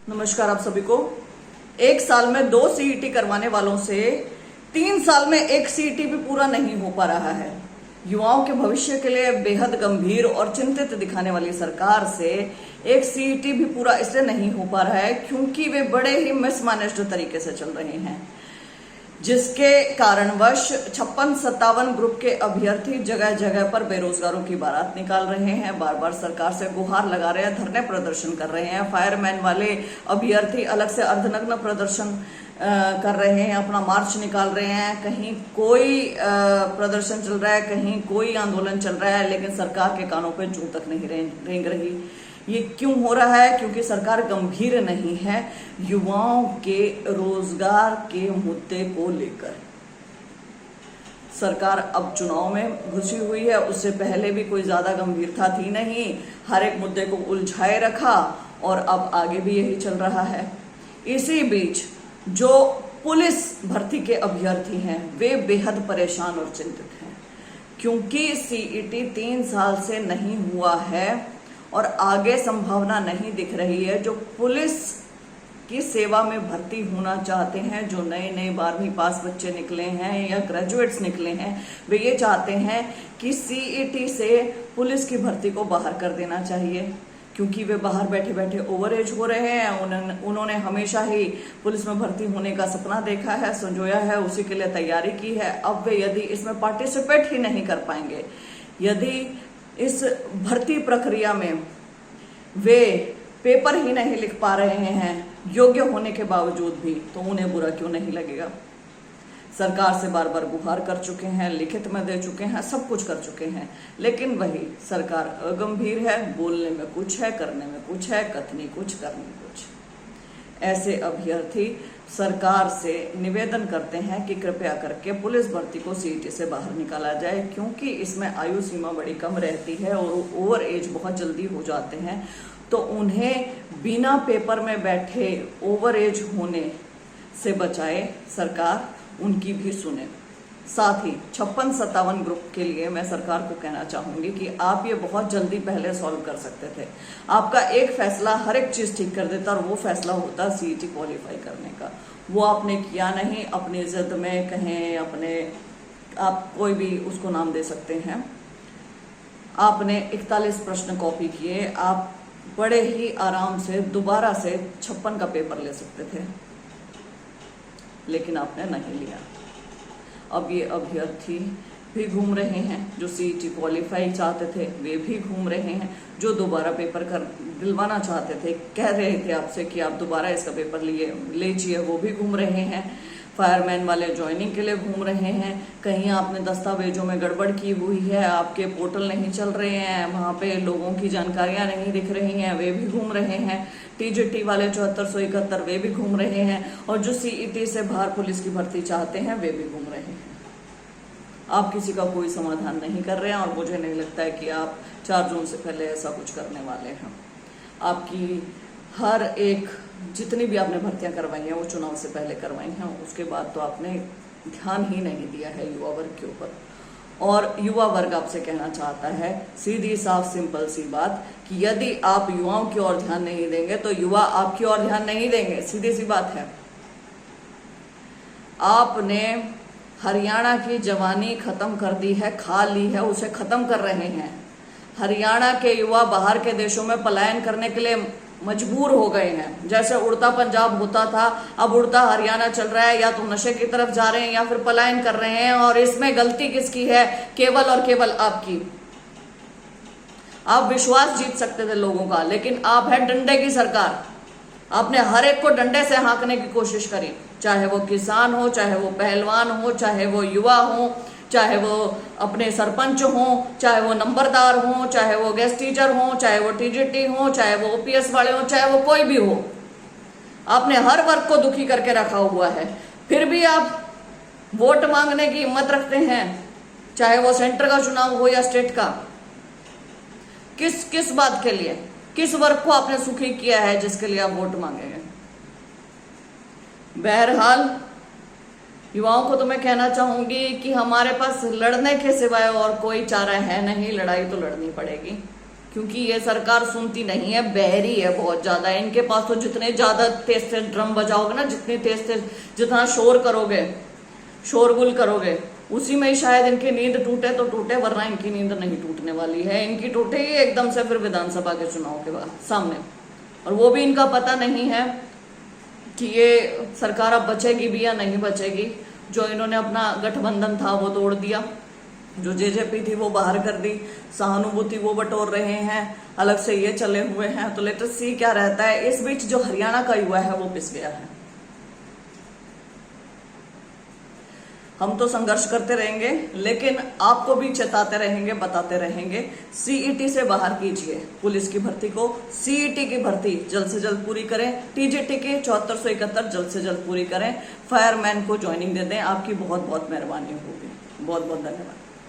नमस्कार आप सभी को। एक साल में 2 सीईटी करवाने वालों से 3 साल में 1 सीईटी भी पूरा नहीं हो पा रहा है। युवाओं के भविष्य के लिए बेहद गंभीर और चिंतित दिखाने वाली सरकार से 1 सीईटी भी पूरा इसलिए नहीं हो पा रहा है क्योंकि वे बड़े ही मिसमैनेज्ड तरीके से चल रहे हैं, जिसके कारणवश 56-57 ग्रुप के अभ्यर्थी जगह जगह पर बेरोजगारों की बारात निकाल रहे हैं, बार बार सरकार से गुहार लगा रहे हैं, धरने प्रदर्शन कर रहे हैं। फायरमैन वाले अभ्यर्थी अलग से अर्धनग्न प्रदर्शन कर रहे हैं, अपना मार्च निकाल रहे हैं। कहीं कोई प्रदर्शन चल रहा है, कहीं कोई आंदोलन चल रहा है, लेकिन सरकार के कानों पे जूं तक नहीं रेंग रही। ये क्यों हो रहा है? क्योंकि सरकार गंभीर नहीं है युवाओं के रोजगार के मुद्दे को लेकर। सरकार अब चुनाव में घुसी हुई है, उससे पहले भी कोई ज्यादा गंभीरता थी नहीं, हर एक मुद्दे को उलझाए रखा और अब आगे भी यही चल रहा है। इसी बीच जो पुलिस भर्ती के अभ्यर्थी हैं वे बेहद परेशान और चिंतित हैं क्योंकि सीईटी 3 साल से नहीं हुआ है और आगे संभावना नहीं दिख रही है। जो पुलिस की सेवा में भर्ती होना चाहते हैं, जो नए 12वीं पास बच्चे निकले हैं या ग्रेजुएट्स निकले हैं, वे ये चाहते हैं कि सीईटी से पुलिस की भर्ती को बाहर कर देना चाहिए क्योंकि वे बाहर बैठे बैठे ओवर एज हो रहे हैं। उन्होंने हमेशा ही पुलिस में भर्ती होने का सपना देखा है, संजोया है, उसी के लिए तैयारी की है। अब वे यदि इसमें पार्टिसिपेट ही नहीं कर पाएंगे, यदि इस भर्ती प्रक्रिया में वे पेपर ही नहीं लिख पा रहे हैं योग्य होने के बावजूद भी, तो उन्हें बुरा क्यों नहीं लगेगा। सरकार से बार बार गुहार कर चुके हैं, लिखित में दे चुके हैं, सब कुछ कर चुके हैं, लेकिन वही सरकार अगंभीर है। बोलने में कुछ है, करने में कुछ है, कथनी कुछ, करनी कुछ। ऐसे अभ्यर्थी सरकार से निवेदन करते हैं कि कृपया करके पुलिस भर्ती को सीईटी से बाहर निकाला जाए क्योंकि इसमें आयु सीमा बड़ी कम रहती है और ओवर एज बहुत जल्दी हो जाते हैं, तो उन्हें बिना पेपर में बैठे ओवर एज होने से बचाए सरकार, उनकी भी सुने। साथ ही 56-57 ग्रुप के लिए मैं सरकार को कहना चाहूंगी कि आप ये बहुत जल्दी पहले सॉल्व कर सकते थे। आपका एक फैसला हर एक चीज ठीक कर देता और वो फैसला होता सीईटी क्वालिफाई करने का। वो आपने किया नहीं, अपनी जिद में कहें, अपने आप कोई भी उसको नाम दे सकते हैं, आपने 41 प्रश्न कॉपी किए। आप बड़े ही आराम से दोबारा से 56 का पेपर ले सकते थे, लेकिन आपने नहीं लिया। अब ये अभ्यर्थी भी घूम रहे हैं, जो सीईटी क्वालिफाई चाहते थे वे भी घूम रहे हैं, जो दोबारा पेपर कर दिलवाना चाहते थे, कह रहे थे आपसे कि आप दोबारा इसका पेपर लीजिए, वो भी घूम रहे हैं। फायरमैन वाले ज्वाइनिंग के लिए घूम रहे हैं। कहीं आपने दस्तावेजों में गड़बड़ की हुई है, आपके पोर्टल नहीं चल रहे हैं, वहां पे लोगों की जानकारियां नहीं दिख रही हैं, वे भी घूम रहे हैं। टीजीटी वाले 7471 वे भी घूम रहे हैं और जो सीईटी से बाहर पुलिस की भर्ती चाहते हैं वे भी घूम रहे हैं। आप किसी का कोई समाधान नहीं कर रहे हैं और मुझे नहीं लगता है कि आप 4 जून से पहले ऐसा कुछ करने वाले हैं। आपकी हर एक जितनी भी आपने भर्तियां करवाई हैं वो चुनाव से पहले करवाई हैं, उसके बाद तो आपने ध्यान ही नहीं दिया है युवा वर्ग के ऊपर। और युवा वर्ग आपसे कहना चाहता है सीधी साफ सिंपल सी बात कि यदि आप युवाओं की ओर ध्यान नहीं देंगे तो युवा आपकी ओर ध्यान नहीं देंगे, सीधी सी बात है। आपने हरियाणा की जवानी खत्म कर दी है, खा ली है, उसे खत्म कर रहे हैं। हरियाणा के युवा बाहर के देशों में पलायन करने के लिए मजबूर हो गए हैं। जैसे उड़ता पंजाब होता था, अब उड़ता हरियाणा चल रहा है। या तो नशे की तरफ जा रहे हैं या फिर पलायन कर रहे हैं, और इसमें गलती किसकी है? केवल और केवल आपकी। आप विश्वास जीत सकते थे लोगों का, लेकिन आप है डंडे की सरकार। आपने हर एक को डंडे से हाँकने की कोशिश करी, चाहे वो किसान हो, चाहे वो पहलवान हो, चाहे वो युवा हो, चाहे वो अपने सरपंच हो, चाहे वो नंबरदार हो, चाहे वो गेस्ट टीचर हो, चाहे वो टीजीटी हो, चाहे वो ओपीएस वाले हो, चाहे वो कोई भी हो। आपने हर वर्ग को दुखी करके रखा हुआ है, फिर भी आप वोट मांगने की हिम्मत रखते हैं, चाहे वो सेंटर का चुनाव हो या स्टेट का। किस बात के लिए, किस वर्ग को आपने सुखी किया है जिसके लिए आप वोट मांगेंगे? बहरहाल युवाओं को तो मैं कहना चाहूंगी कि हमारे पास लड़ने के सिवाय और कोई चारा है नहीं, लड़ाई तो लड़नी पड़ेगी। क्योंकि ये सरकार सुनती नहीं है, बहरी है बहुत ज्यादा। इनके पास तो जितने ज्यादा तेज तेज ड्रम बजाओगे ना, जितने तेज तेज, जितना शोर करोगे, शोरगुल करोगे, उसी में ही शायद इनकी नींद टूटे तो टूटे, वरना इनकी नींद नहीं टूटने वाली है। इनकी टूटे ही एकदम से फिर विधानसभा के चुनाव के बाद सामने, और वो भी इनका पता नहीं है कि ये सरकार अब बचेगी भी या नहीं बचेगी। जो इन्होंने अपना गठबंधन था वो तोड़ दिया, जो जेजेपी थी वो बाहर कर दी, सहानुभूति वो बटोर रहे हैं, अलग से ये चले हुए हैं। तो लेट अस सी क्या रहता है। इस बीच जो हरियाणा का युवा है वो पिस गया है। हम तो संघर्ष करते रहेंगे, लेकिन आपको भी चेताते रहेंगे, बताते रहेंगे। सीईटी से बाहर कीजिए पुलिस की भर्ती को, सीईटी की भर्ती जल्द से जल्द पूरी करें, टीजीटी की 7471 जल्द से जल्द पूरी करें, फायरमैन को ज्वाइनिंग दे दें। आपकी बहुत बहुत मेहरबानी होगी। बहुत बहुत धन्यवाद।